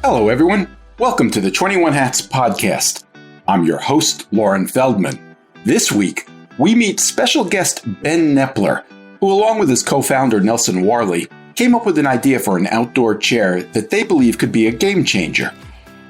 Hello, everyone. Welcome to the 21 Hats podcast. I'm your host, Lauren Feldman. This week, we meet special guest Ben Knepler, who, along with his co-founder Nelson Warley, came up with an idea for an outdoor chair that they believe could be a game changer.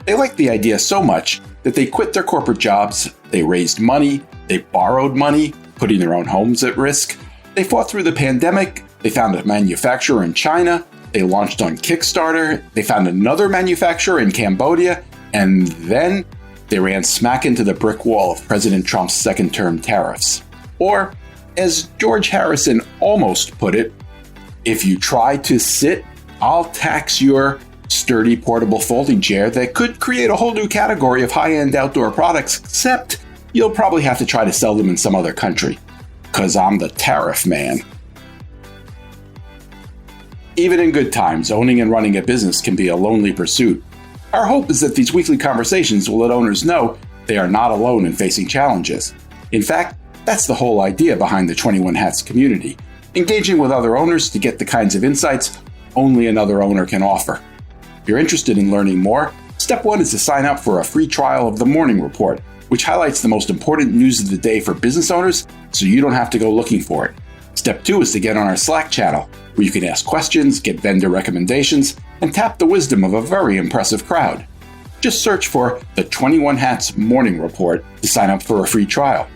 They liked the idea so much that they quit their corporate jobs, they raised money, they borrowed money, putting their own homes at risk. They fought through the pandemic, they found a manufacturer in China, they launched on Kickstarter, they found another manufacturer in Cambodia, and then they ran smack into the brick wall of President Trump's second-term tariffs. Or, as George Harrison almost put it, if you try to sit, I'll tax your sturdy portable folding chair that could create a whole new category of high-end outdoor products, except you'll probably have to try to sell them in some other country. 'Cause I'm the tariff man. Even in good times, owning and running a business can be a lonely pursuit. Our hope is that these weekly conversations will let owners know they are not alone in facing challenges. In fact, that's the whole idea behind the 21 Hats community, engaging with other owners to get the kinds of insights only another owner can offer. If you're interested in learning more, step one is to sign up for a free trial of the Morning Report, which highlights the most important news of the day for business owners so you don't have to go looking for it. Step two is to get on our Slack channel, where you can ask questions, get vendor recommendations, and tap the wisdom of a very impressive crowd. Just search for the 21 Hats Morning Report to sign up for a free trial.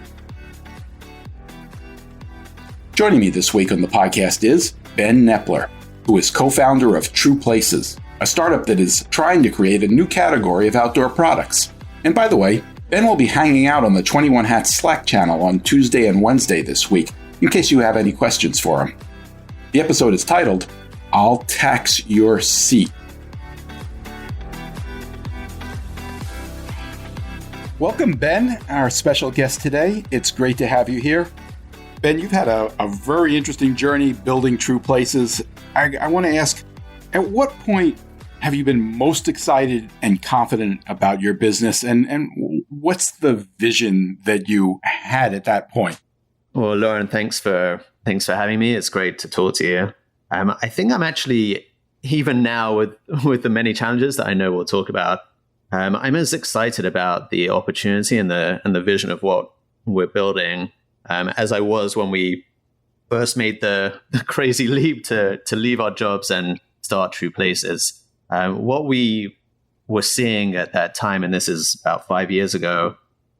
Joining me this week on the podcast is Ben Knepler, who is co-founder of True Places, a startup that is trying to create a new category of outdoor products. And by the way, Ben will be hanging out on the 21 Hats Slack channel on Tuesday and Wednesday this week, in case you have any questions for him. The episode is titled, I'll Tax Your Seat. Welcome, Ben, our special guest today. It's great to have you here. Ben, you've had a very interesting journey building True Places. I want to ask, at what point have you been most excited and confident about your business? And what's the vision that you had at that point? Well, Lauren, thanks for having me. It's great to talk to you. I think I'm actually, even now with the many challenges that I know we'll talk about, I'm as excited about the opportunity and the vision of what we're building as I was when we first made the crazy leap to leave our jobs and start True Places. What we were seeing at that time, and this is about 5 years ago,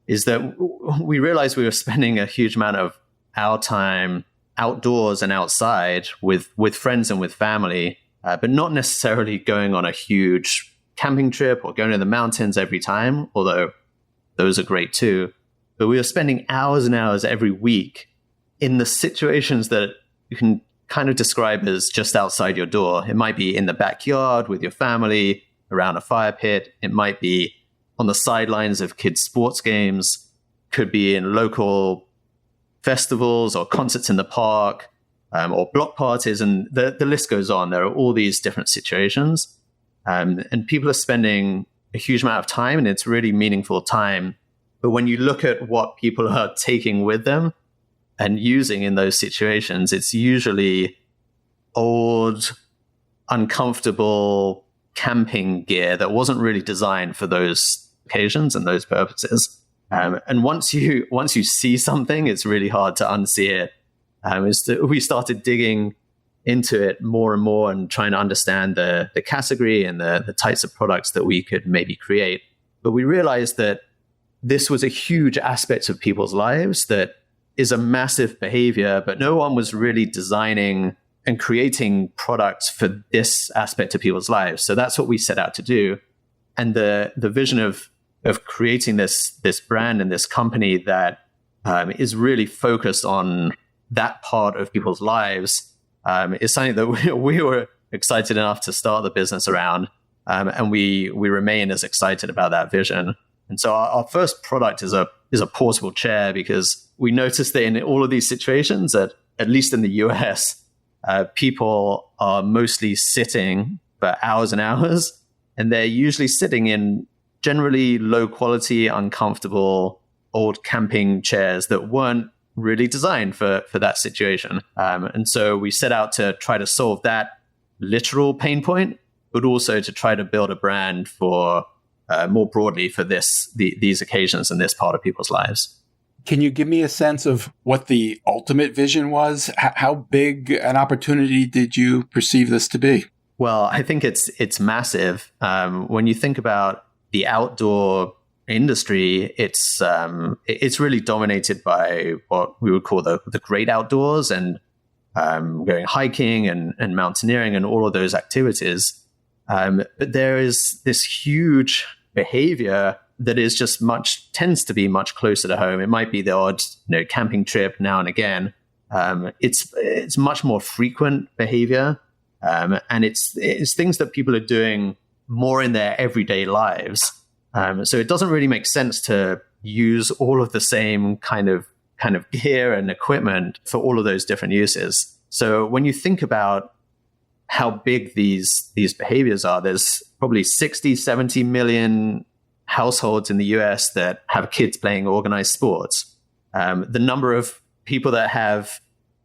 is that we realized we were spending a huge amount of our time outdoors and outside with friends and with family, but not necessarily going on a huge camping trip or going to the mountains every time, although those are great too. But we were spending hours and hours every week in the situations that you can kind of describe as just outside your door. It might be in the backyard with your family, around a fire pit. It might be on the sidelines of kids' sports games, could be in local festivals or concerts in the park, or block parties, and the list goes on. There are all these different situations, and people are spending a huge amount of time, and it's really meaningful time. But when you look at what people are taking with them and using in those situations, it's usually old, uncomfortable camping gear that wasn't really designed for those occasions and those purposes. And once you see something, it's really hard to unsee it. We started digging into it more and more and trying to understand the category and the types of products that we could maybe create. But we realized that this was a huge aspect of people's lives that is a massive behavior, but no one was really designing and creating products for this aspect of people's lives. So that's what we set out to do. And the vision of creating this brand and this company that is really focused on that part of people's lives is something that we were excited enough to start the business around. And we remain as excited about that vision. And so our first product is a portable chair, because we noticed that in all of these situations, that at least in the US, people are mostly sitting for hours and hours, and they're usually sitting in generally low quality, uncomfortable, old camping chairs that weren't really designed for that situation. And so we set out to try to solve that literal pain point, but also to try to build a brand for more broadly for these occasions and this part of people's lives. Can you give me a sense of what the ultimate vision was? How big an opportunity did you perceive this to be? Well, I think it's massive. When you think about the outdoor industry, it's really dominated by what we would call the great outdoors and going hiking and mountaineering and all of those activities. But there is this huge behavior that is just tends to be much closer to home. It might be the odd, camping trip now and again. It's much more frequent behavior. And it's things that people are doing more in their everyday lives. So it doesn't really make sense to use all of the same kind of gear and equipment for all of those different uses. So when you think about how big these behaviors are, there's probably 60, 70 million households in the US that have kids playing organized sports. The number of people that have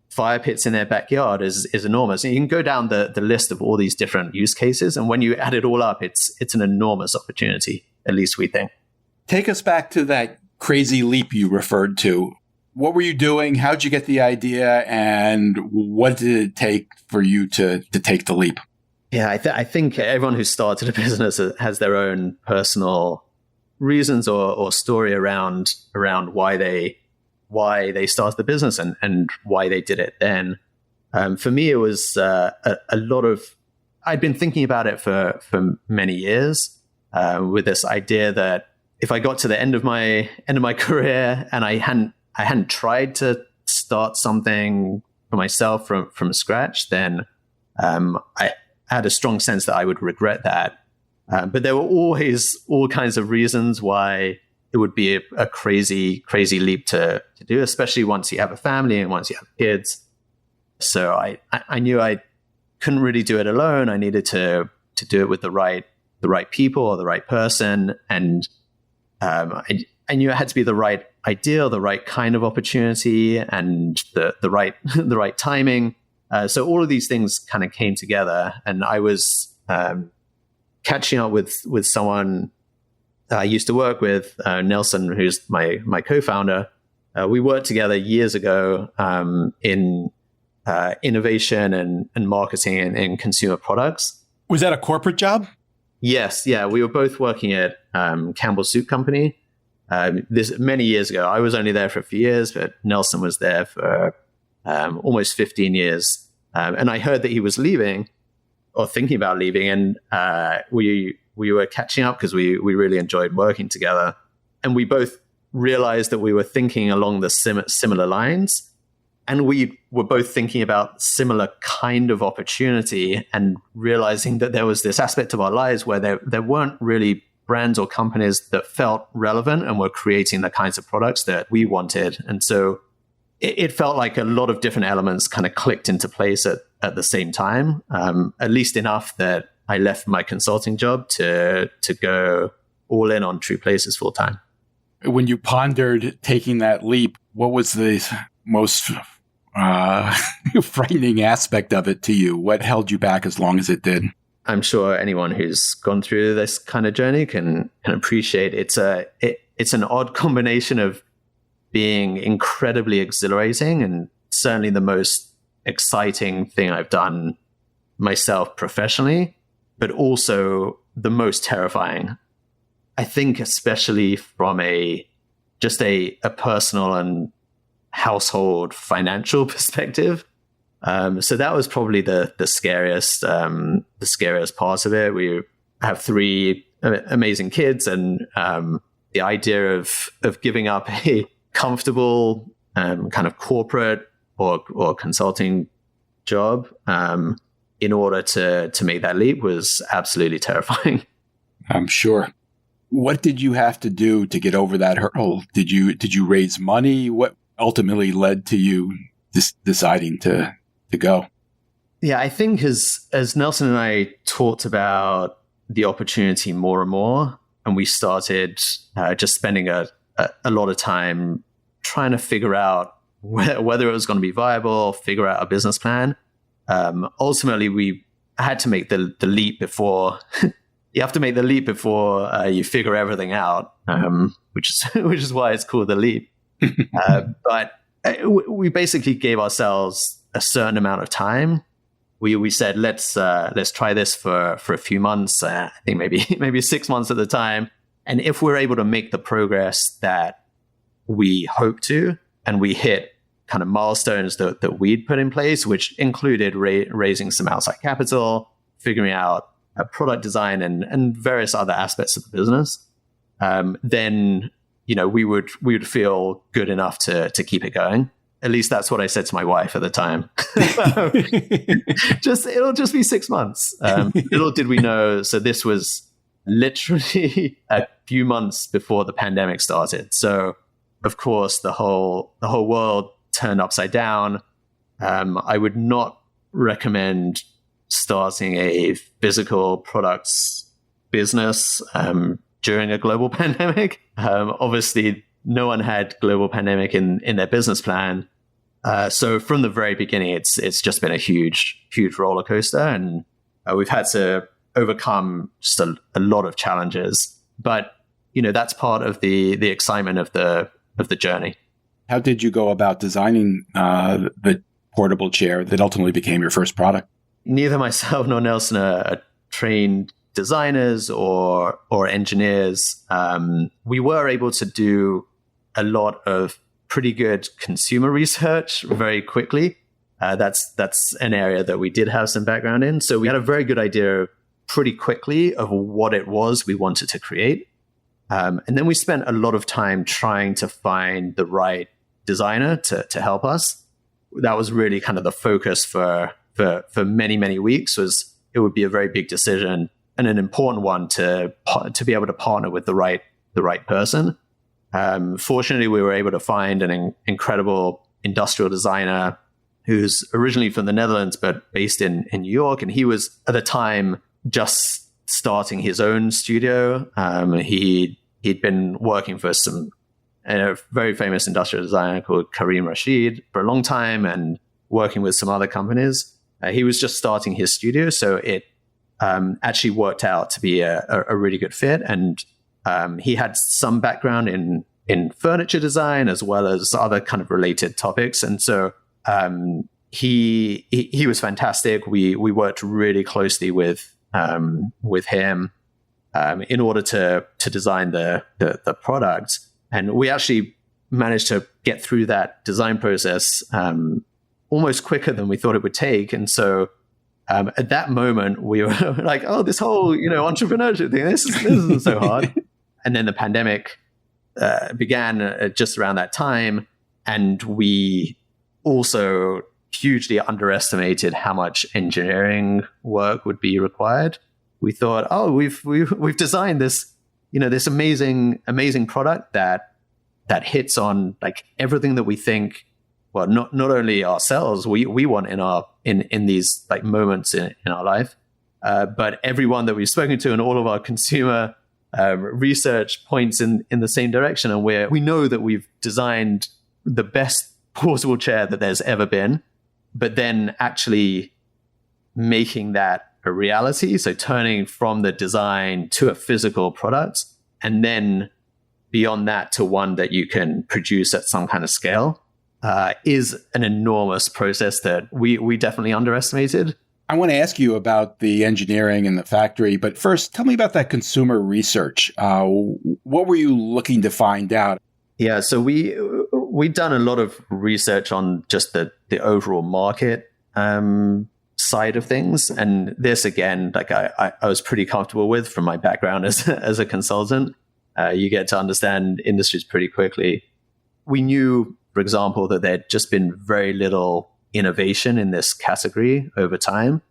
fire pits in their backyard is enormous. And you can go down the list of all these different use cases. And when you add it all up, it's an enormous opportunity, at least we think. Take us back to that crazy leap you referred to. What were you doing? How'd you get the idea? And what did it take for you to take the leap? Yeah, I think everyone who started a business has their own personal reasons or story around why they started the business and why they did it then. For me, it was a lot of, I'd been thinking about it for many years with this idea that if I got to the end of my career and I hadn't tried to start something for myself from scratch, then I had a strong sense that I would regret that. But there were always all kinds of reasons why it would be a crazy, crazy leap to do, especially once you have a family and once you have kids. So I knew I couldn't really do it alone. I needed to do it with the right people or the right person. And I knew it had to be the right idea, the right kind of opportunity, and the right timing. So all of these things kind of came together, and I was catching up with someone I used to work with, Nelson, who's my co-founder. We worked together years ago in innovation and marketing and in consumer products. Was that a corporate job? Yes, yeah. We were both working at Campbell Soup Company. This many years ago. I was only there for a few years, but Nelson was there for almost 15 years. And I heard that he was leaving or thinking about leaving. And we were catching up because we really enjoyed working together. And we both realized that we were thinking along the similar lines. And we were both thinking about similar kind of opportunity and realizing that there was this aspect of our lives where there weren't really brands or companies that felt relevant and were creating the kinds of products that we wanted. And so it felt like a lot of different elements kind of clicked into place at the same time, at least enough that I left my consulting job to go all in on True Places full time. When you pondered taking that leap, what was the most frightening aspect of it to you? What held you back as long as it did? I'm sure anyone who's gone through this kind of journey can appreciate it's an odd combination of being incredibly exhilarating and certainly the most exciting thing I've done myself professionally, but also the most terrifying. I think especially from a personal and household financial perspective. So that was probably the scariest part of it. We have 3 amazing kids, and the idea of giving up a comfortable kind of corporate or consulting job in order to make that leap was absolutely terrifying. I'm sure. What did you have to do to get over that hurdle? Did you raise money? What ultimately led to you deciding to go? Yeah, I think as Nelson and I talked about the opportunity more and more, and we started just spending a lot of time trying to figure out whether it was going to be viable, figure out a business plan. Ultimately, we I had to make the leap before you have to make the leap before you figure everything out, which is why it's called the leap. But we basically gave ourselves a certain amount of time. We said let's try this for a few months. I think maybe 6 months at the time. And if we're able to make the progress that we hope to, and we hit kind of milestones that we'd put in place, which included raising some outside capital, figuring out a product design and various other aspects of the business, then we would feel good enough to keep it going. At least that's what I said to my wife at the time. It'll just be 6 months. Little did we know. So this was literally a few months before the pandemic started. So of course the whole world turned upside down. I would not recommend starting a physical products business during a global pandemic. Obviously, no one had global pandemic in their business plan. So from the very beginning, it's just been a huge roller coaster, and we've had to overcome just a lot of challenges. But that's part of the excitement of the journey. How did you go about designing the portable chair that ultimately became your first product? Neither myself nor Nelson are trained designers or engineers. We were able to do a lot of pretty good consumer research very quickly. That's an area that we did have some background in. So we had a very good idea pretty quickly of what it was we wanted to create. And then we spent a lot of time trying to find the right designer to help us. That was really kind of the focus for many, many weeks. Was it would be a very big decision and an important one to be able to partner with the right person. Fortunately, we were able to find an incredible industrial designer who's originally from the Netherlands but based in New York, and he was at the time just starting his own studio. He'd been working for a very famous industrial designer called Karim Rashid for a long time and working with some other companies. He was just starting his studio, so it actually worked out to be a really good fit. And he had some background in furniture design as well as other kind of related topics. And so he was fantastic. We worked really closely with him in order to design the product. And we actually managed to get through that design process almost quicker than we thought it would take. And so at that moment, we were like, oh, this whole entrepreneurship thing, this isn't so hard. And then the pandemic began just around that time. And we also hugely underestimated how much engineering work would be required. We thought, oh, we've designed this, this amazing product that hits on like everything that we think. Well, not only ourselves, we want in these like moments in our life, but everyone that we've spoken to and all of our consumer research points in the same direction. And we know that we've designed the best portable chair that there's ever been, but then actually making that a reality. So turning from the design to a physical product, and then beyond that to one that you can produce at some kind of scale, is an enormous process that we definitely underestimated. I want to ask you about the engineering and the factory, but first, tell me about that consumer research. What were you looking to find out? Yeah, so we'd done a lot of research on just the overall market side of things, and this again, like I was pretty comfortable with from my background as a consultant. You get to understand industries pretty quickly. We knew, for example, that there'd just been very little innovation in this category over time.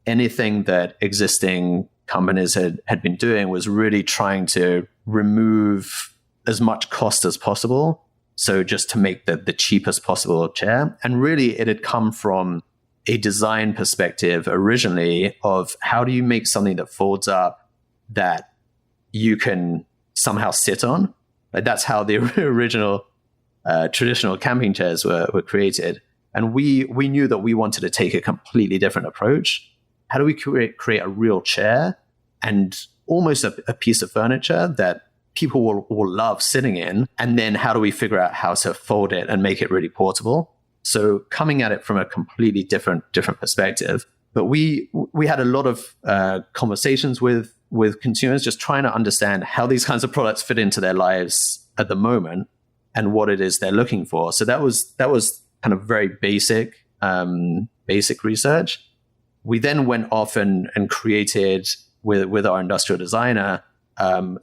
Anything that existing companies had been doing was really trying to remove as much cost as possible. So just to make the cheapest possible chair. And really it had come from a design perspective originally of how do you make something that folds up that you can somehow sit on. Like that's how the original traditional camping chairs were created. And we knew that we wanted to take a completely different approach. how do we create a real chair and almost a piece of furniture that people will love sitting in? And then how do we figure out how to fold it and make it really portable? So coming at it from a completely different perspective. But we had a lot of conversations with consumers, just trying to understand how these kinds of products fit into their lives at the moment and what it is they're looking for. So that was kind of very basic research. We then went off and created with our industrial designer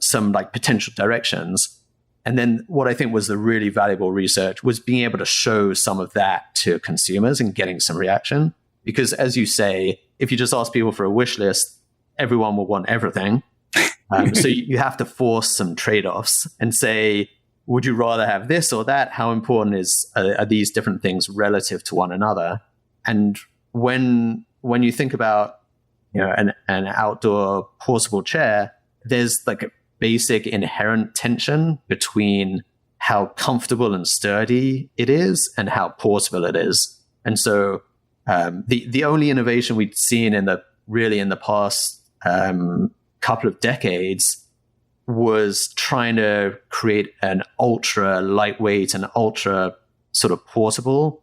some like potential directions. And then what I think was the really valuable research was being able to show some of that to consumers and getting some reaction. Because as you say, if you just ask people for a wish list, everyone will want everything. So you have to force some trade-offs and say, would you rather have this or that? How important are these different things relative to one another? And when you think about an outdoor portable chair, there's like a basic inherent tension between how comfortable and sturdy it is and how portable it is. And so the only innovation we've seen in the past couple of decades was trying to create an ultra lightweight and ultra sort of portable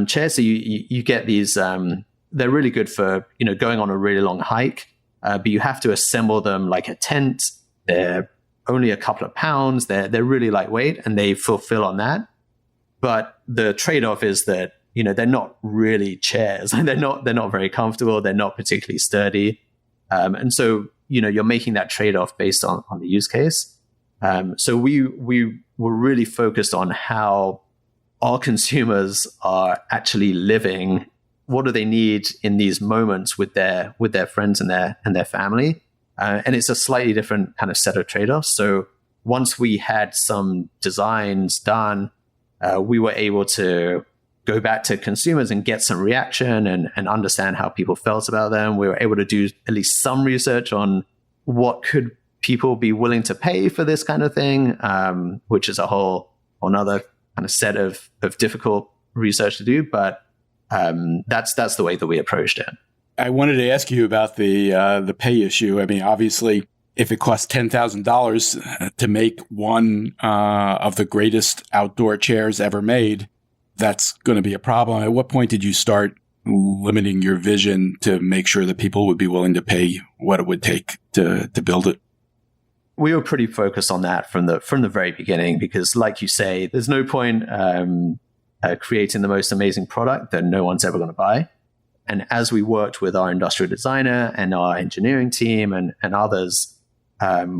chair. So you get these, they're really good for, going on a really long hike, but you have to assemble them like a tent. They're only a couple of pounds. They're really lightweight and they fulfill on that. But the trade-off is that, they're not really chairs. They're not very comfortable. They're not particularly sturdy. And so, you're making that trade-off based on the use case. So we were really focused on how our consumers are actually living. What do they need in these moments with their friends and their family? And it's a slightly different kind of set of trade-offs. So once we had some designs done, we were able to go back to consumers and get some reaction and understand how people felt about them. We were able to do at least some research on what could people be willing to pay for this kind of thing, which is a whole another kind of set of difficult research to do. But that's the way that we approached it. I wanted to ask you about the pay issue. I mean, obviously, if it costs $10,000 to make one of the greatest outdoor chairs ever made, that's going to be a problem. At what point did you start limiting your vision to make sure that people would be willing to pay what it would take to build it? We were pretty focused on that from the very beginning, because like you say, there's no point creating the most amazing product that no one's ever going to buy. And as we worked with our industrial designer and our engineering team and others,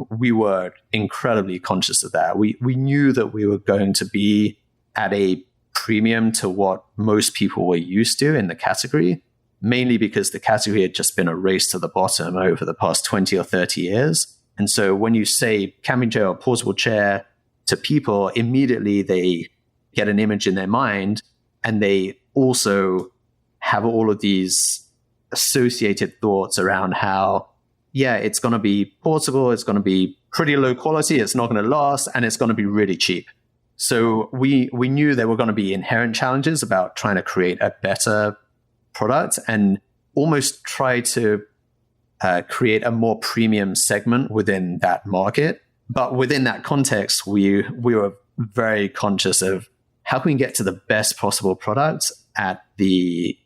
we were incredibly conscious of that. We knew that we were going to be at a premium to what most people were used to in the category, mainly because the category had just been a race to the bottom over the past 20 or 30 years. And so when you say camping chair or portable chair to people, immediately they get an image in their mind, and they also have all of these associated thoughts around how, it's going to be portable, it's going to be pretty low quality, it's not going to last, and it's going to be really cheap. So we knew there were going to be inherent challenges about trying to create a better product and almost try to create a more premium segment within that market. But within that context, we were very conscious of how can we get to the best possible product at the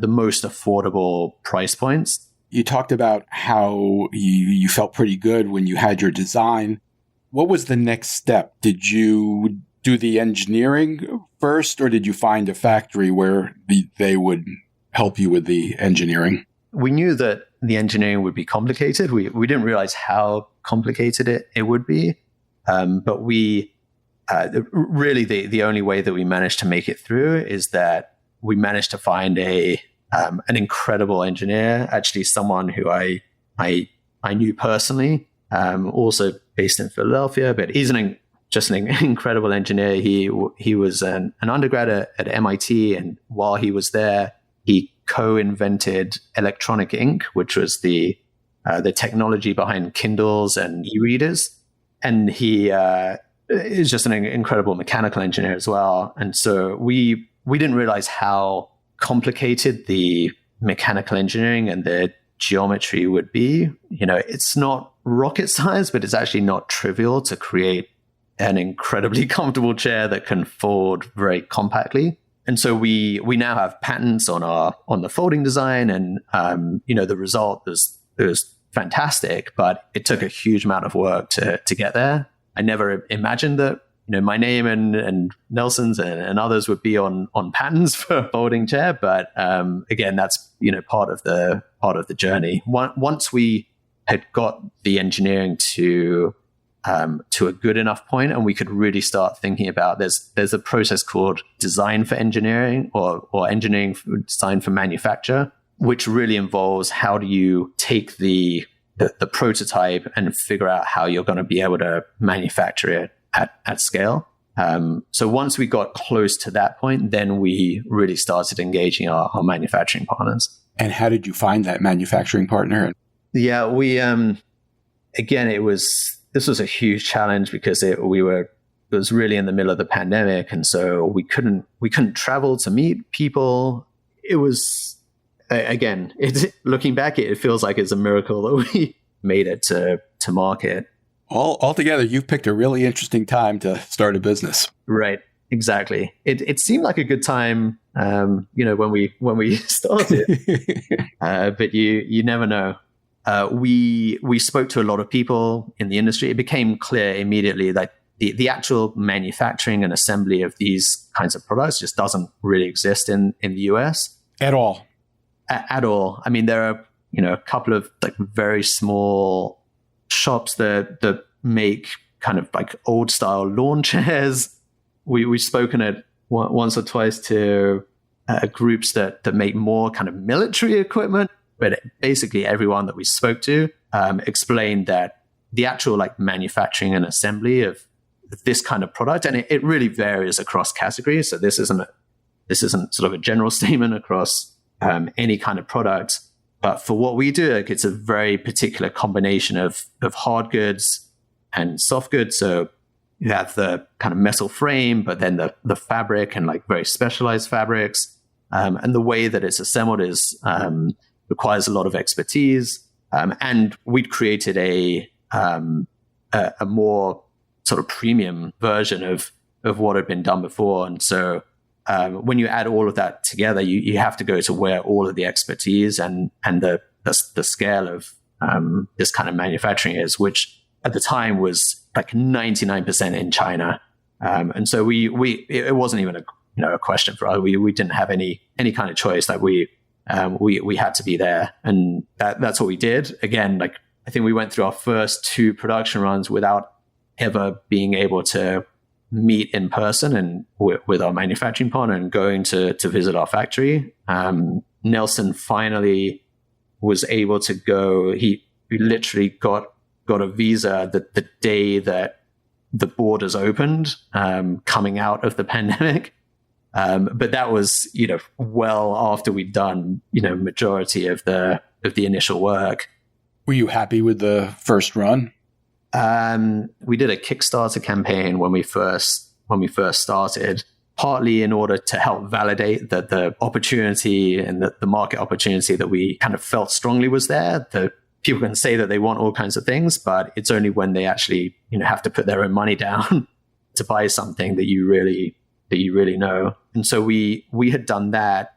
most affordable price points. You talked about how you felt pretty good when you had your design. What was the next step? Did you do the engineering first, or did you find a factory where they would help you with the engineering? We knew that the engineering would be complicated. We didn't realize how complicated it would be. But we really the only way that we managed to make it through is that we managed to find an incredible engineer, actually someone who I knew personally, also based in Philadelphia, but he's just an incredible engineer. He was an undergrad at MIT, and while he was there, he co-invented electronic ink, which was the technology behind Kindles and e-readers. And he is just an incredible mechanical engineer as well. And so we didn't realize how complicated the mechanical engineering and the geometry would be. It's not rocket science, but it's actually not trivial to create an incredibly comfortable chair that can fold very compactly. And so we now have patents on the folding design, and the result was fantastic, but it took a huge amount of work to get there. I never imagined that my name and Nelson's and others would be on patents for a folding chair, but again, that's part of the journey. Once we had got the engineering to a good enough point, and we could really start thinking about there's a process called design for engineering or engineering for design for manufacture, which really involves how do you take the prototype and figure out how you're going to be able to manufacture it at scale. So once we got close to that point, then we really started engaging our manufacturing partners. And how did you find that manufacturing partner? Yeah, we again, this was a huge challenge because it was really in the middle of the pandemic, and so we couldn't travel to meet people. It was, again, looking back, it feels like it's a miracle that we made it to market. Altogether, you've picked a really interesting time to start a business. Right, exactly. It seemed like a good time, when we started, but you never know. We spoke to a lot of people in the industry. It became clear immediately that the actual manufacturing and assembly of these kinds of products just doesn't really exist in the US at all. At all. I mean, there are a couple of like very small shops that make kind of like old style lawn chairs. We've spoken at once or twice to groups that make more kind of military equipment. But basically everyone that we spoke to explained that the actual like manufacturing and assembly of this kind of product, and it really varies across categories. So this isn't sort of a general statement across any kind of product. But for what we do, like, it's a very particular combination of hard goods and soft goods. So you have the kind of metal frame, but then the fabric and like very specialized fabrics. And the way that it's assembled is requires a lot of expertise. And we'd created a more sort of premium version of what had been done before. And so when you add all of that together, you have to go to where all of the expertise and the scale of this kind of manufacturing is, which at the time was like 99% in China. And so it wasn't even a question for us. We didn't have any kind of choice. Like we had to be there, and that's what we did. Again, like I think we went through our first 2 production runs without ever being able to meet in person and with our manufacturing partner and going to visit our factory. Nelson finally was able to go. He literally got a visa the day that the borders opened, coming out of the pandemic. But that was, well after we'd done, majority of the initial work. Were you happy with the first run? We did a Kickstarter campaign when we first started, partly in order to help validate that the opportunity and the market opportunity that we kind of felt strongly was there. That people can say that they want all kinds of things, but it's only when they actually, have to put their own money down to buy something that you really know. And so we had done that,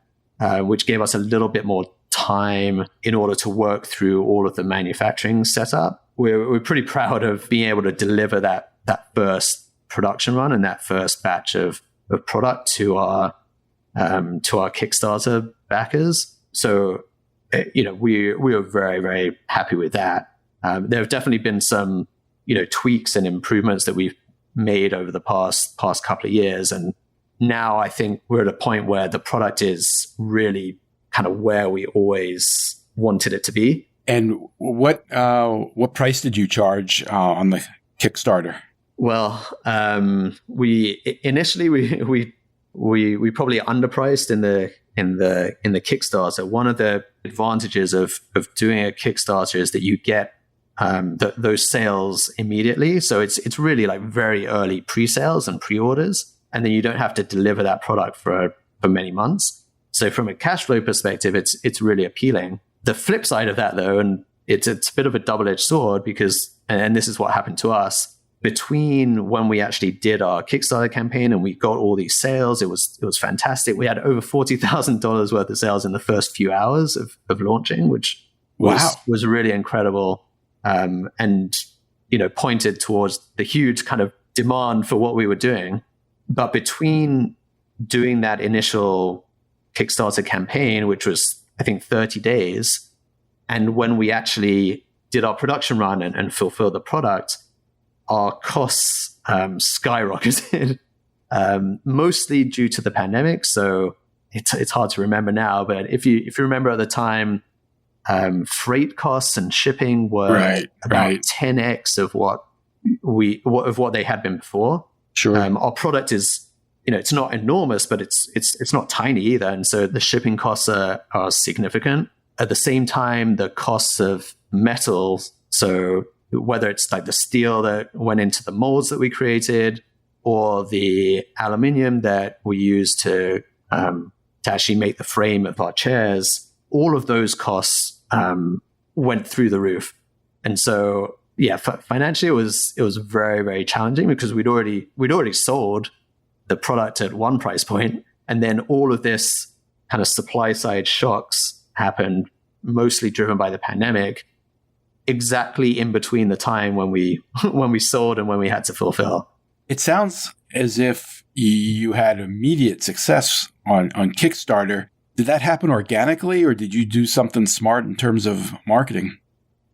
which gave us a little bit more time in order to work through all of the manufacturing setup. We're pretty proud of being able to deliver that first production run and that first batch of product to our Kickstarter backers. So, we were very, very happy with that. There have definitely been some, tweaks and improvements that we've made over the past couple of years. And now I think we're at a point where the product is really kind of where we always wanted it to be. And what price did you charge on the Kickstarter? Well, we probably underpriced in the Kickstarter. One of the advantages of doing a Kickstarter is that you get those sales immediately. So it's really like very early pre-sales and pre-orders, and then you don't have to deliver that product for many months. So from a cash flow perspective, it's really appealing. The flip side of that, though, and it's a bit of a double-edged sword because, and this is what happened to us, between when we actually did our Kickstarter campaign and we got all these sales, it was was We had over $40,000 worth of sales in the first few hours of launching, which was really incredible, and pointed towards the huge kind of demand for what we were doing. But between doing that initial Kickstarter campaign, which was I think 30 days, and when we actually did our production run and fulfilled the product, our costs skyrocketed, mostly due to the pandemic. So it's hard to remember now, but if you remember at the time, freight costs and shipping were about 10x of what they had been before. Sure. Our product is, it's not enormous, but it's not tiny either, and so the shipping costs are significant. At the same time, the costs of metals, so whether it's like the steel that went into the molds that we created, or the aluminium that we use to actually make the frame of our chairs, all of those costs went through the roof. And so, financially, it was very, very challenging because we'd already sold the product at one price point, and then all of this kind of supply side shocks happened, mostly driven by the pandemic, exactly in between the time when we sold and when we had to fulfill. It sounds as if you had immediate success on Kickstarter. Did that happen organically, or did you do something smart in terms of marketing?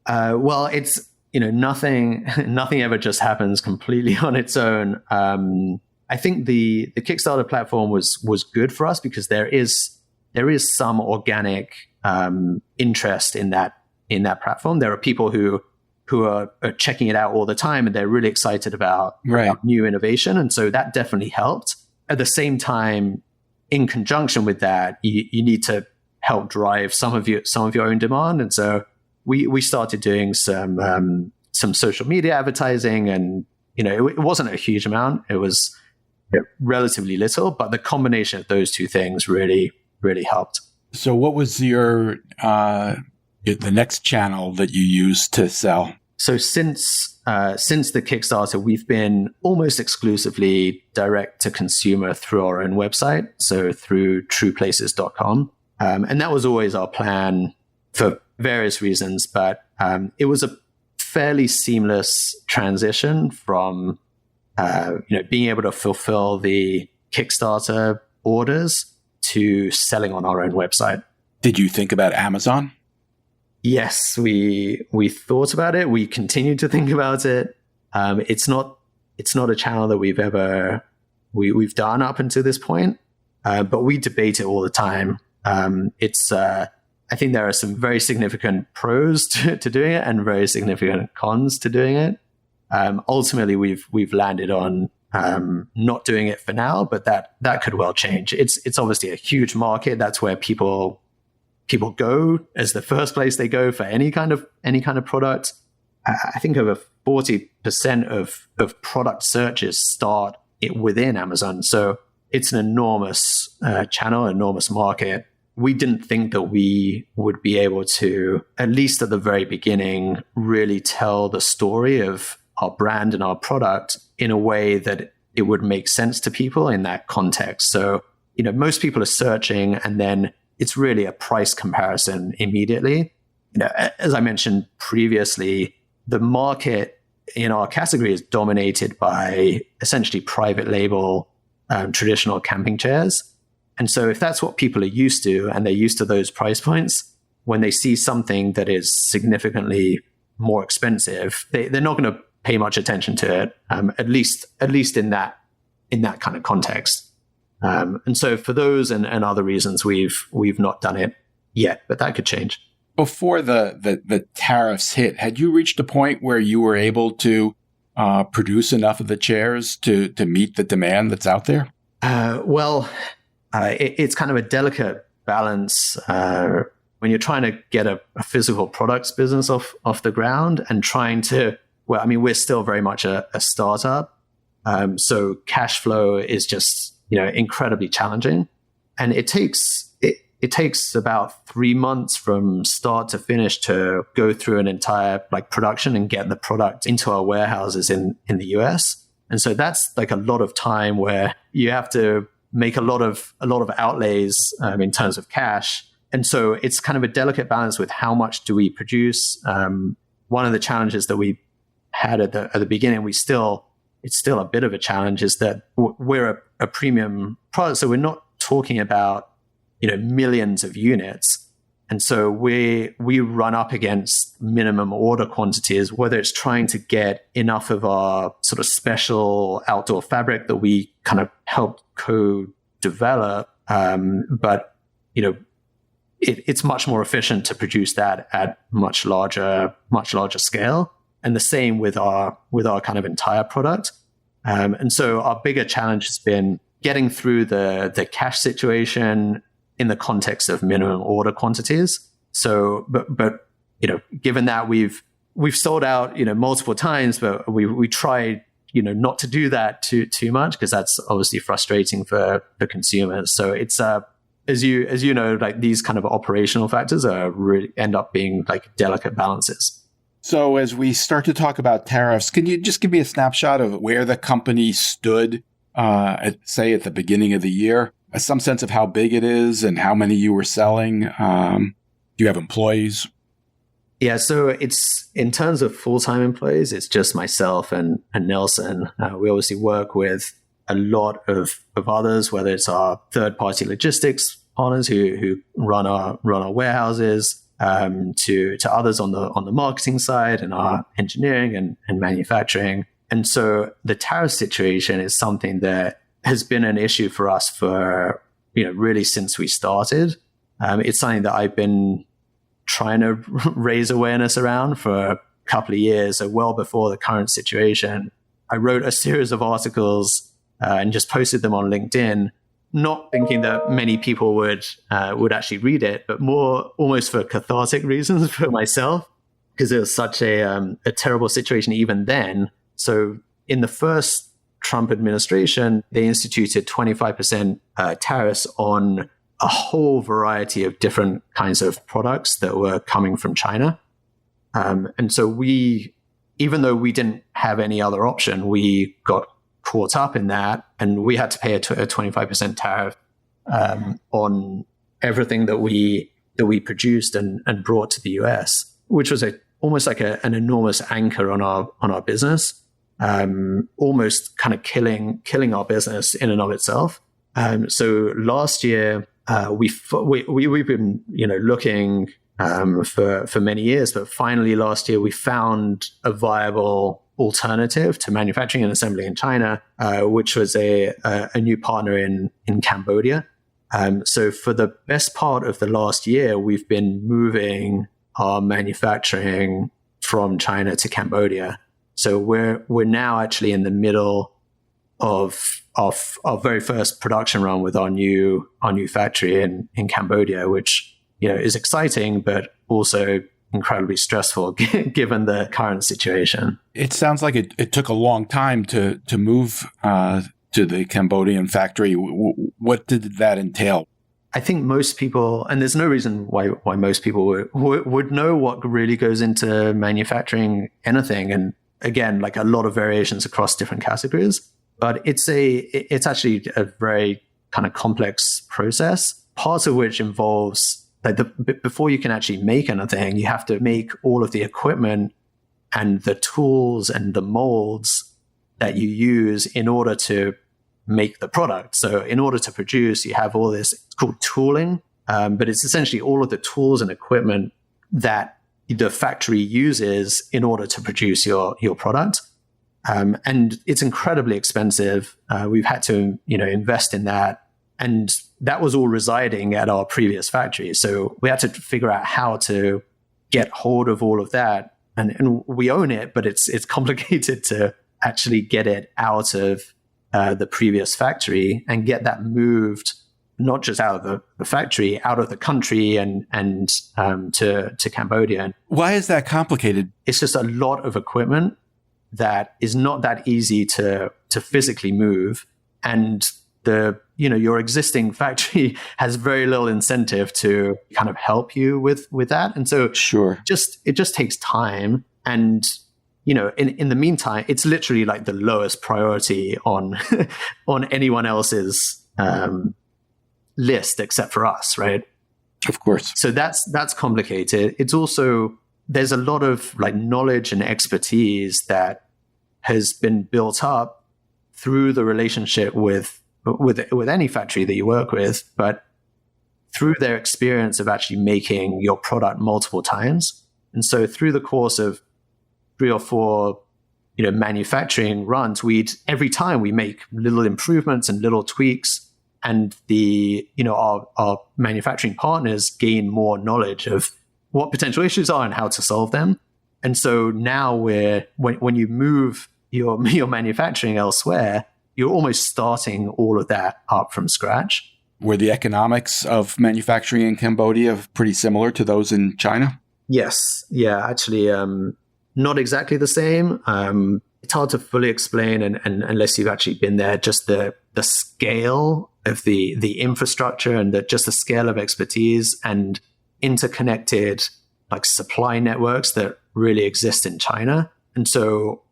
Well, it's nothing ever just happens completely on its own. I think the Kickstarter platform was good for us because there is some organic interest in that platform. There are people who are checking it out all the time, and they're really excited about new innovation. And so that definitely helped. At the same time, in conjunction with that, you need to help drive some of your own demand. And so we started doing some social media advertising, and it wasn't a huge amount. It was relatively little, but the combination of those two things really, really helped. So what was the next channel that you used to sell? So since the Kickstarter, we've been almost exclusively direct to consumer through our own website, so through trueplaces.com. And that was always our plan for various reasons, but it was a fairly seamless transition from being able to fulfill the Kickstarter orders to selling on our own website. Did you think about Amazon? Yes, we thought about it. We continue to think about it. It's not a channel that we've done up until this point, but we debate it all the time. I think there are some very significant pros to doing it and very significant cons to doing it. Ultimately, we've landed on not doing it for now, but that could well change. It's obviously a huge market. That's where people go as the first place they go for any kind of product. I think over 40% of product searches start it within Amazon. So it's an enormous channel, enormous market. We didn't think that we would be able to, at least at the very beginning, really tell the story of our brand and our product in a way that it would make sense to people in that context. So, most people are searching, and then it's really a price comparison immediately. As I mentioned previously, the market in our category is dominated by essentially private label traditional camping chairs. And so if that's what people are used to, and they're used to those price points, when they see something that is significantly more expensive, they're not going to pay much attention to it, at least in that kind of context. And so for those and other reasons, we've not done it yet, but that could change. Before the tariffs hit, had you reached a point where you were able to produce enough of the chairs to meet the demand that's out there? It's kind of a delicate balance when you're trying to get a physical products business off the ground and trying to, we're still very much a startup. So cash flow is just, incredibly challenging. And it takes it takes about 3 months from start to finish to go through an entire like production and get the product into our warehouses in the US. And so that's like a lot of time where you have to make a lot of outlays in terms of cash. And so it's kind of a delicate balance with how much do we produce. One of the challenges that we had at the beginning, it's still a bit of a challenge, is that we're a premium product. So we're not talking about, millions of units. And so we run up against minimum order quantities, whether it's trying to get enough of our sort of special outdoor fabric that we kind of helped co-develop. But, it's much more efficient to produce that at much larger scale. And the same with our kind of entire product. And so our bigger challenge has been getting through the cash situation in the context of minimum order quantities. So, but given that we've sold out, multiple times, but we try, not to do that too much, because that's obviously frustrating for the consumers. So it's as you know, like these kind of operational factors really end up being like delicate balances. So as we start to talk about tariffs, can you just give me a snapshot of where the company stood, at the beginning of the year? Some sense of how big it is and how many you were selling. Do you have employees? Yeah, so it's in terms of full-time employees, it's just myself and Nelson. We obviously work with a lot of others, whether it's our third-party logistics partners who run our warehouses, to others on the marketing side and our engineering and manufacturing. And so the tariff situation is something that has been an issue for us for, really since we started. It's something that I've been trying to raise awareness around for a couple of years. So well before the current situation, I wrote a series of articles and just posted them on LinkedIn, not thinking that many people would actually read it, but more almost for cathartic reasons for myself, because it was such a terrible situation even then. So in the first Trump administration, they instituted 25% tariffs on a whole variety of different kinds of products that were coming from China. And so even though we didn't have any other option, we got caught up in that, and we had to pay a 25% tariff on everything that we produced and brought to the US, which was almost like an enormous anchor on our business. Almost kind of killing our business in and of itself. So last year, we've been looking for many years, but finally last year we found a viable alternative to manufacturing and assembly in China, which was a new partner in Cambodia. So for the best part of the last year, we've been moving our manufacturing from China to Cambodia. So we're now actually in the middle of our very first production run with our new factory in Cambodia, which is exciting, but also incredibly stressful given the current situation. It sounds like it took a long time to move to the Cambodian factory. What did that entail? I think most people, and there's no reason why most people would know what really goes into manufacturing anything. And again, like a lot of variations across different categories, but it's actually a very kind of complex process, part of which involves before you can actually make anything, you have to make all of the equipment and the tools and the molds that you use in order to make the product. So in order to produce, you have all this, it's called tooling, but it's essentially all of the tools and equipment that the factory uses in order to produce your product. And it's incredibly expensive. We've had to, invest in that. And that was all residing at our previous factory. So we had to figure out how to get hold of all of that. And we own it, but it's complicated to actually get it out of the previous factory and get that moved, not just out of the factory, out of the country and to Cambodia. Why is that complicated? It's just a lot of equipment that is not that easy to physically move. And the your existing factory has very little incentive to kind of help you with that. And so Sure. it just takes time. And, in the meantime, it's literally like the lowest priority on on anyone else's list except for us, right? Of course. So that's complicated. It's also, there's a lot of like knowledge and expertise that has been built up through the relationship with any factory that you work with, but through their experience of actually making your product multiple times. And so through the course of 3 or 4 manufacturing runs, every time we make little improvements and little tweaks, and our manufacturing partners gain more knowledge of what potential issues are and how to solve them. And so now when you move your manufacturing elsewhere, you're almost starting all of that up from scratch. Were the economics of manufacturing in Cambodia pretty similar to those in China? Yes. Yeah, actually, not exactly the same. It's hard to fully explain and unless you've actually been there, just the scale of the infrastructure and just the scale of expertise and interconnected like supply networks that really exist in China. And so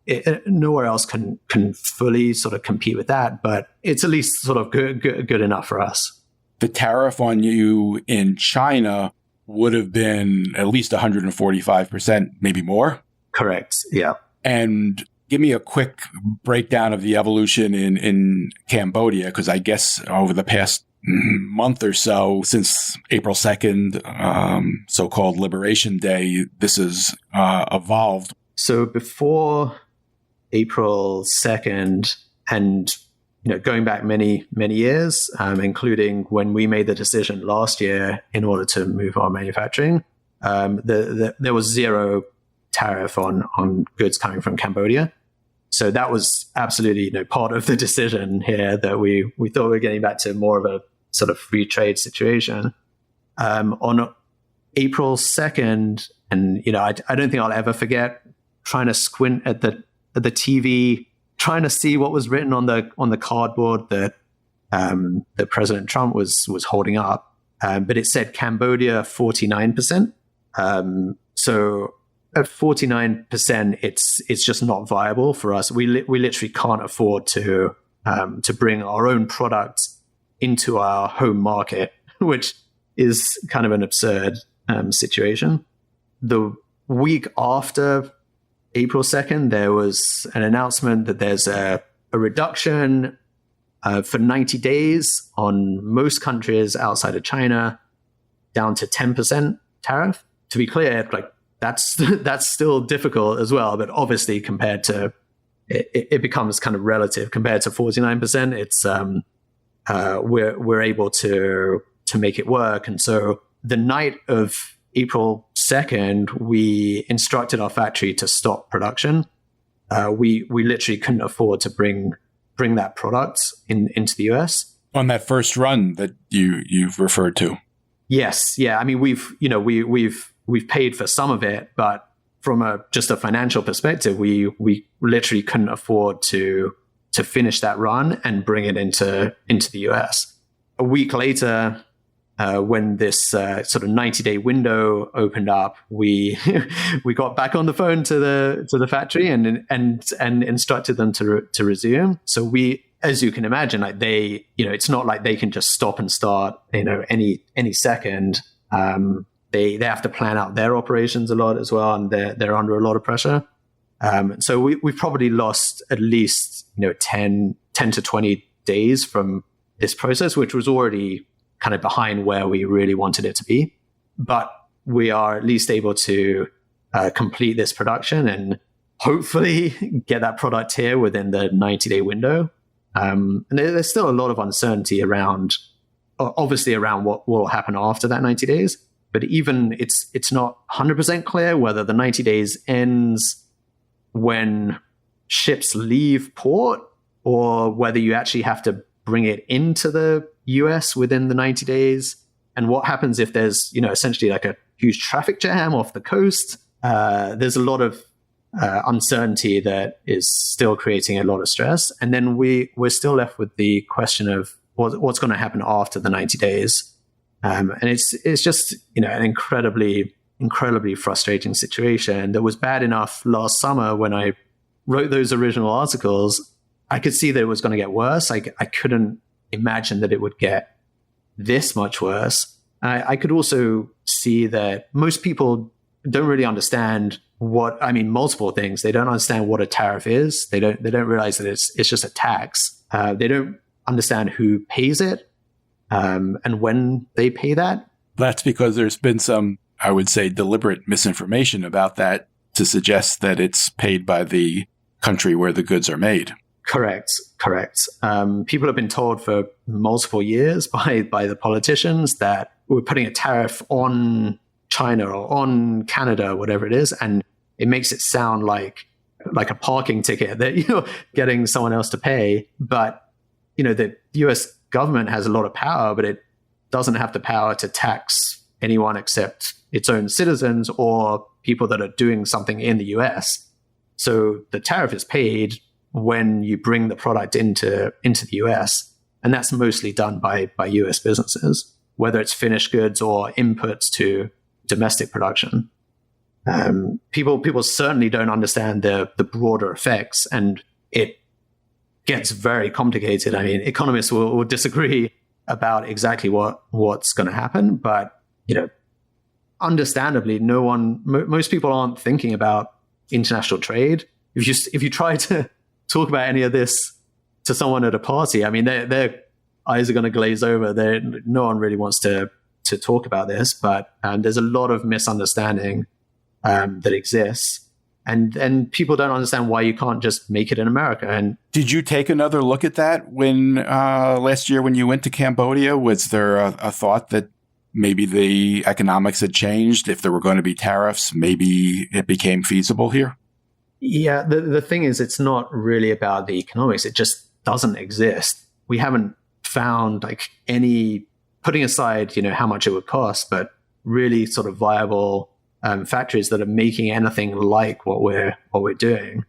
nowhere else can fully sort of compete with that, but it's at least sort of good enough for us. The tariff on you in China would have been at least 145%, maybe more? Correct. Yeah. And give me a quick breakdown of the evolution in Cambodia, because I guess over the past month or so, since April 2nd, so-called Liberation Day, this has evolved. So before April 2nd, and going back many, many years, including when we made the decision last year in order to move our manufacturing, there was zero tariff on goods coming from Cambodia. So that was absolutely part of the decision here, that we thought we were getting back to more of a sort of free trade situation. On April 2nd, and I don't think I'll ever forget trying to squint at the TV, trying to see what was written on the cardboard that President Trump was holding up, but it said Cambodia 49%. So at 49%, it's just not viable for us. We literally can't afford to bring our own product into our home market, which is kind of an absurd situation. The week after April 2nd, there was an announcement that there's a reduction for 90 days on most countries outside of China, down to 10% tariff. To be clear, like that's still difficult as well, but obviously compared to it becomes kind of relative. Compared to 49%, it's we're able to make it work. And so the night of April 2nd, we instructed our factory to stop production. We literally couldn't afford to bring that product into the US. On that first run that you've referred to. Yes. Yeah. I mean, we've paid for some of it, but from just a financial perspective, we literally couldn't afford to finish that run and bring it into the US. A week later, when this sort of 90-day window opened up, we got back on the phone to the factory and instructed them to resume. So we, as you can imagine, like they, it's not like they can just stop and start, any second. They have to plan out their operations a lot as well, and they're under a lot of pressure. So we've probably lost at least 10 to 20 days from this process, which was already kind of behind where we really wanted it to be. But we are at least able to complete this production and hopefully get that product here within the 90-day window. And there's still a lot of uncertainty around what will happen after that 90 days. But even it's not 100% clear whether the 90 days ends when ships leave port or whether you actually have to bring it into the US within the 90 days. And what happens if there's, essentially like a huge traffic jam off the coast? There's a lot of uncertainty that is still creating a lot of stress. And then we're still left with the question of what's going to happen after the 90 days. And it's just, an incredibly frustrating situation that was bad enough last summer when I wrote those original articles. I could see that it was going to get worse. I couldn't imagine that it would get this much worse. I could also see that most people don't really understand multiple things. They don't understand what a tariff is. They don't realize that it's just a tax. They don't understand who pays it, and when they pay that. That's because there's been some, I would say, deliberate misinformation about that to suggest that it's paid by the country where the goods are made. Correct. People have been told for multiple years by the politicians that we're putting a tariff on China or on Canada, whatever it is, and it makes it sound like a parking ticket that getting someone else to pay. But the U.S. government has a lot of power, but it doesn't have the power to tax anyone except its own citizens or people that are doing something in the U.S. So the tariff is paid when you bring the product into the US. And that's mostly done by US businesses, whether it's finished goods or inputs to domestic production. People certainly don't understand the broader effects, and it gets very complicated. I mean, economists will disagree about exactly what's going to happen, but understandably, most people aren't thinking about international trade. If you try to talk about any of this to someone at a party, I mean, their eyes are going to glaze over. No one really wants to talk about this, but there's a lot of misunderstanding that exists, and people don't understand why you can't just make it in America. And did you take another look at that when last year when you went to Cambodia? Was there a thought that maybe the economics had changed? If there were going to be tariffs, maybe it became feasible here? Yeah, the thing is, it's not really about the economics. It just doesn't exist. We haven't found any, putting aside, how much it would cost, but really sort of viable factories that are making anything like what we're doing.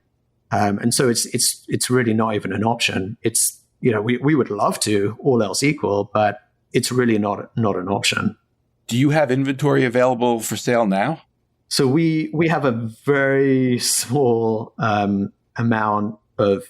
And so it's really not even an option. It's, we would love to, all else equal, but it's really not an option. Do you have inventory available for sale now? So we have a very small amount of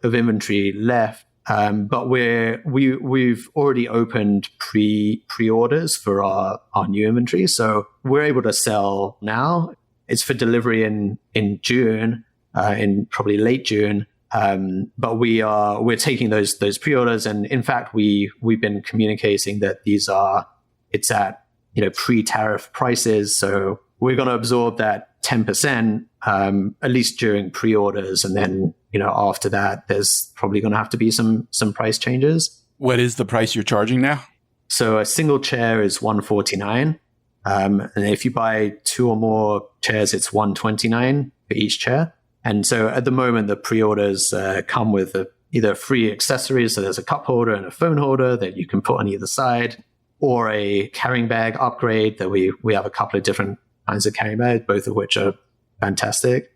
inventory left, but we've already opened pre-orders for our new inventory. So we're able to sell now. It's for delivery in June, in probably late June. But we're taking those pre-orders, and in fact we've been communicating that it's at pre-tariff prices. So we're going to absorb that 10%, at least during pre-orders. And then, after that, there's probably going to have to be some price changes. What is the price you're charging now? So a single chair is $149. And if you buy 2 or more chairs, it's $129 for each chair. And so at the moment, the pre-orders come with either free accessories. So there's a cup holder and a phone holder that you can put on either side, or a carrying bag upgrade that we have a couple of different kinds of carrying bags, both of which are fantastic.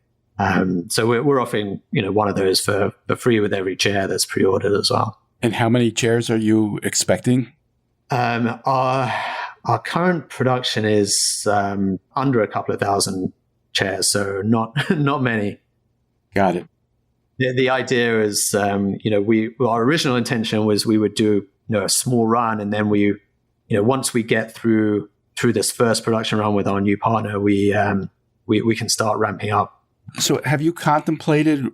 So we're offering, one of those for free with every chair that's pre-ordered as well. And how many chairs are you expecting? Our current production is under a couple of thousand chairs, so not many. Got it. The idea is, our original intention was we would do, a small run, and then once we get through this first production run with our new partner, we can start ramping up. So have you contemplated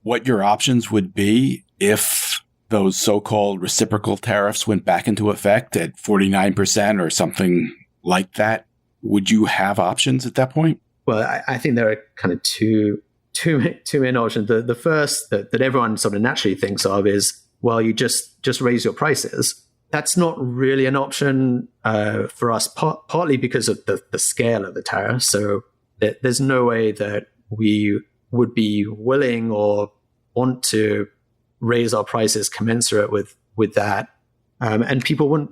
what your options would be if those so-called reciprocal tariffs went back into effect at 49% or something like that? Would you have options at that point? Well, I think there are kind of two main options. The first that everyone sort of naturally thinks of is, well, you just raise your prices. That's not really an option for us, partly because of the scale of the tariff. So there's no way that we would be willing or want to raise our prices commensurate with that. And people aren't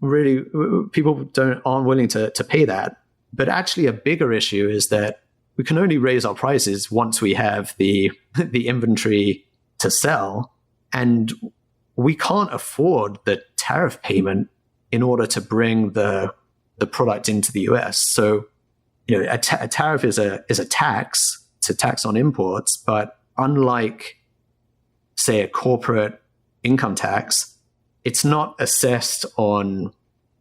willing to pay that. But actually a bigger issue is that we can only raise our prices once we have the inventory to sell. And we can't afford the tariff payment in order to bring the product into the US. So, a tariff is a tax. It's a tax on imports, but unlike, say, a corporate income tax, it's not assessed on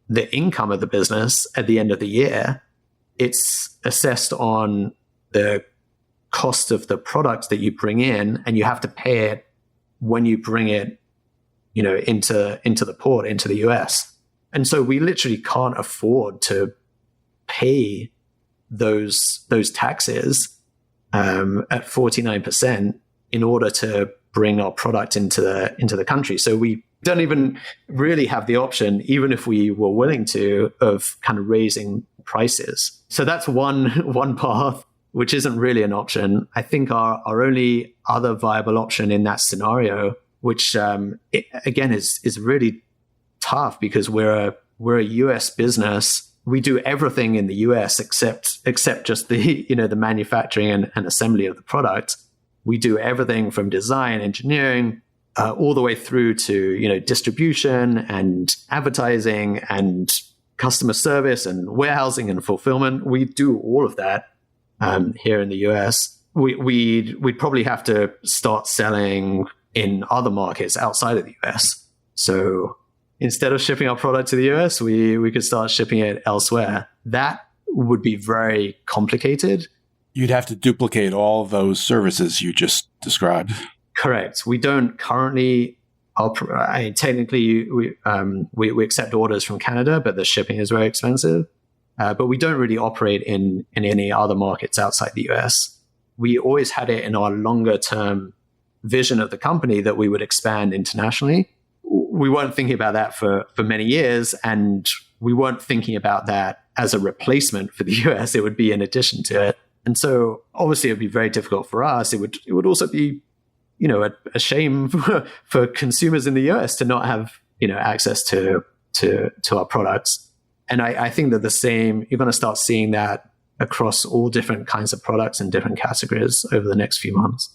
the income of the business at the end of the year. It's assessed on the cost of the product that you bring in, and you have to pay it when you bring it, into the port, into the US. And so we literally can't afford to pay those taxes at 49% in order to bring our product into the country. So we don't even really have the option, even if we were willing to, of kind of raising prices. So that's one path, which isn't really an option. I think our only other viable option in that scenario, which again is really tough because we're a US business. We do everything in the US except just the the manufacturing and assembly of the product. We do everything from design, engineering, all the way through to distribution and advertising and customer service and warehousing and fulfillment. We do all of that here in the US. We'd probably have to start selling in other markets outside of the US. So instead of shipping our product to the US, we could start shipping it elsewhere. That would be very complicated. You'd have to duplicate all of those services you just described. Correct. We don't currently technically we accept orders from Canada, but the shipping is very expensive. But we don't really operate in any other markets outside the US. We always had it in our longer term vision of the company that we would expand internationally. We weren't thinking about that for many years, and we weren't thinking about that as a replacement for the US. It would be in addition to it. And so obviously it would be very difficult for us. It would also be, a shame for consumers in the US to not have, access to our products. And I think that you're going to start seeing that across all different kinds of products and different categories over the next few months.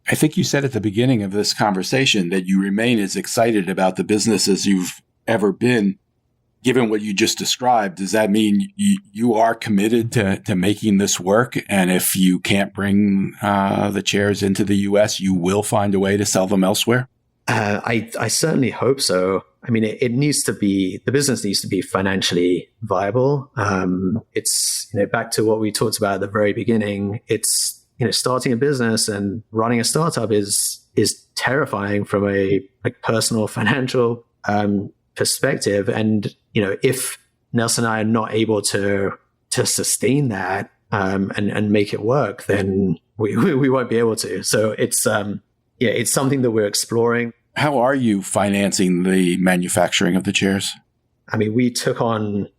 I think you said at the beginning of this conversation that you remain as excited about the business as you've ever been. Given what you just described, does that mean you are committed to making this work? And if you can't bring the chairs into the U.S., you will find a way to sell them elsewhere? I certainly hope so. I mean, the business needs to be financially viable. It's, back to what we talked about at the very beginning. It's, starting a business and running a startup is terrifying from a personal financial perspective. And, if Nelson and I are not able to sustain that and make it work, then we won't be able to. So it's something that we're exploring. How are you financing the manufacturing of the chairs? I mean, we took on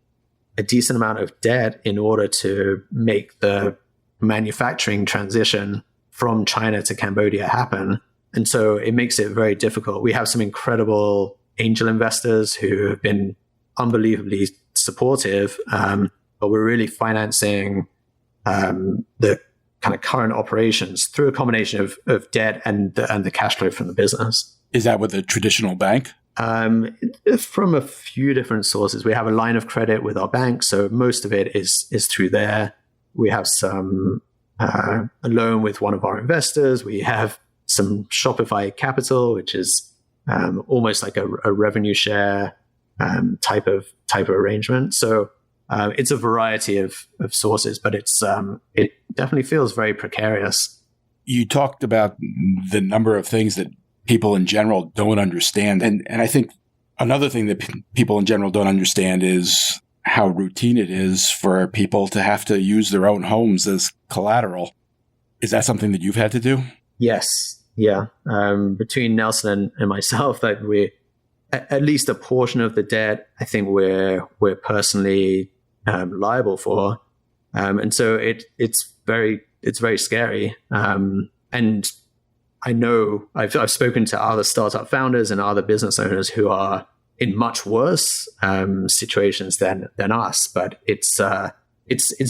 a decent amount of debt in order to make the manufacturing transition from China to Cambodia happen. And so it makes it very difficult. We have some incredible angel investors who have been unbelievably supportive, but we're really financing the kind of current operations through a combination of debt and the cash flow from the business. Is that with a traditional bank? From a few different sources. We have a line of credit with our bank, so most of it is through there. We have some a loan with one of our investors. We have some Shopify Capital, which is almost like a revenue share type of arrangement. So it's a variety of sources, but it definitely feels very precarious. You talked about the number of things that people in general don't understand. And I think another thing that people in general don't understand is how routine it is for people to have to use their own homes as collateral. Is that something that you've had to do? Yes. Yeah. Between Nelson and myself, that we at least a portion of the debt, I think we're personally liable for. And so it's very scary. And I know I've spoken to other startup founders and other business owners who are in much worse situations than us, but it's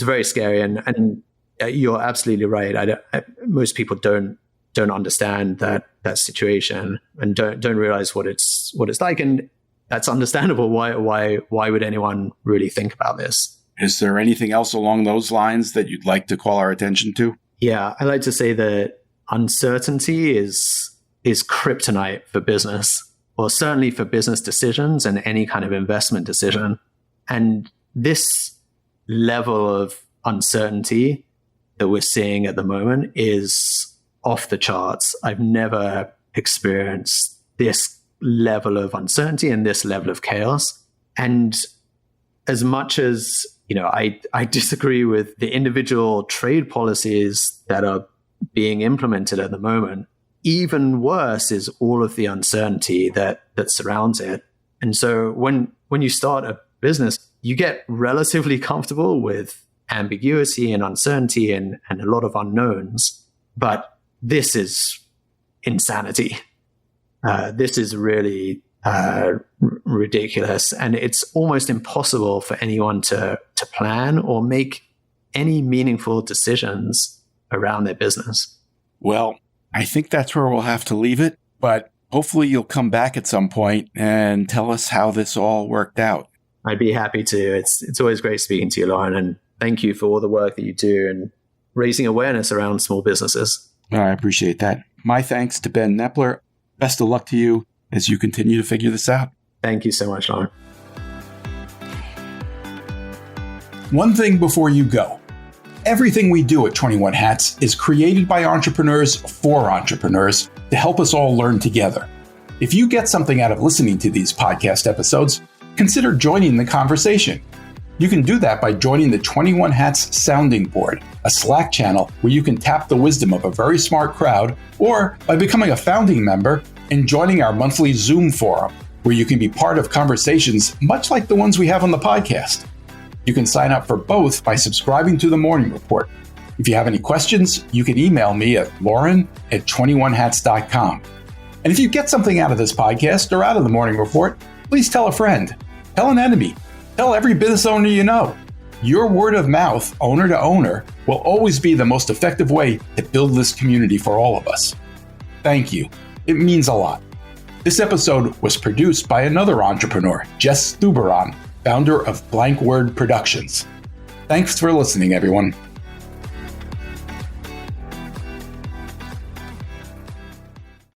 very scary. And you're absolutely right. Most people don't don't understand that situation and don't realize what it's like. And that's understandable. Why would anyone really think about this? Is there anything else along those lines that you'd like to call our attention to? Yeah, I like to say that uncertainty is kryptonite for business, or certainly for business decisions and any kind of investment decision. And this level of uncertainty that we're seeing at the moment is off the charts. I've never experienced this level of uncertainty and this level of chaos. And as much as, I disagree with the individual trade policies that are being implemented at the moment, even worse is all of the uncertainty that surrounds it. And so when you start a business, you get relatively comfortable with ambiguity and uncertainty and a lot of unknowns. But this is insanity. This is really ridiculous. And it's almost impossible for anyone to plan or make any meaningful decisions around their business. Well, I think that's where we'll have to leave it. But hopefully you'll come back at some point and tell us how this all worked out. I'd be happy to. It's always great speaking to you, Lauren, and thank you for all the work that you do and raising awareness around small businesses. I appreciate that. My thanks to Ben Nepler. Best of luck to you as you continue to figure this out. Thank you so much, Lauren. One thing before you go. Everything we do at 21 Hats is created by entrepreneurs for entrepreneurs to help us all learn together. If you get something out of listening to these podcast episodes, consider joining the conversation. You can do that by joining the 21 Hats Sounding Board, a Slack channel where you can tap the wisdom of a very smart crowd, or by becoming a founding member and joining our monthly Zoom forum, where you can be part of conversations much like the ones we have on the podcast. You can sign up for both by subscribing to the Morning Report. If you have any questions, you can email me at lauren@21hats.com. And if you get something out of this podcast or out of the Morning Report, please tell a friend, tell an enemy, tell every business owner you know. Your word of mouth, owner to owner, will always be the most effective way to build this community for all of us. Thank you. It means a lot. This episode was produced by another entrepreneur, Jess Stuberon, founder of Blank Word Productions. Thanks for listening, everyone.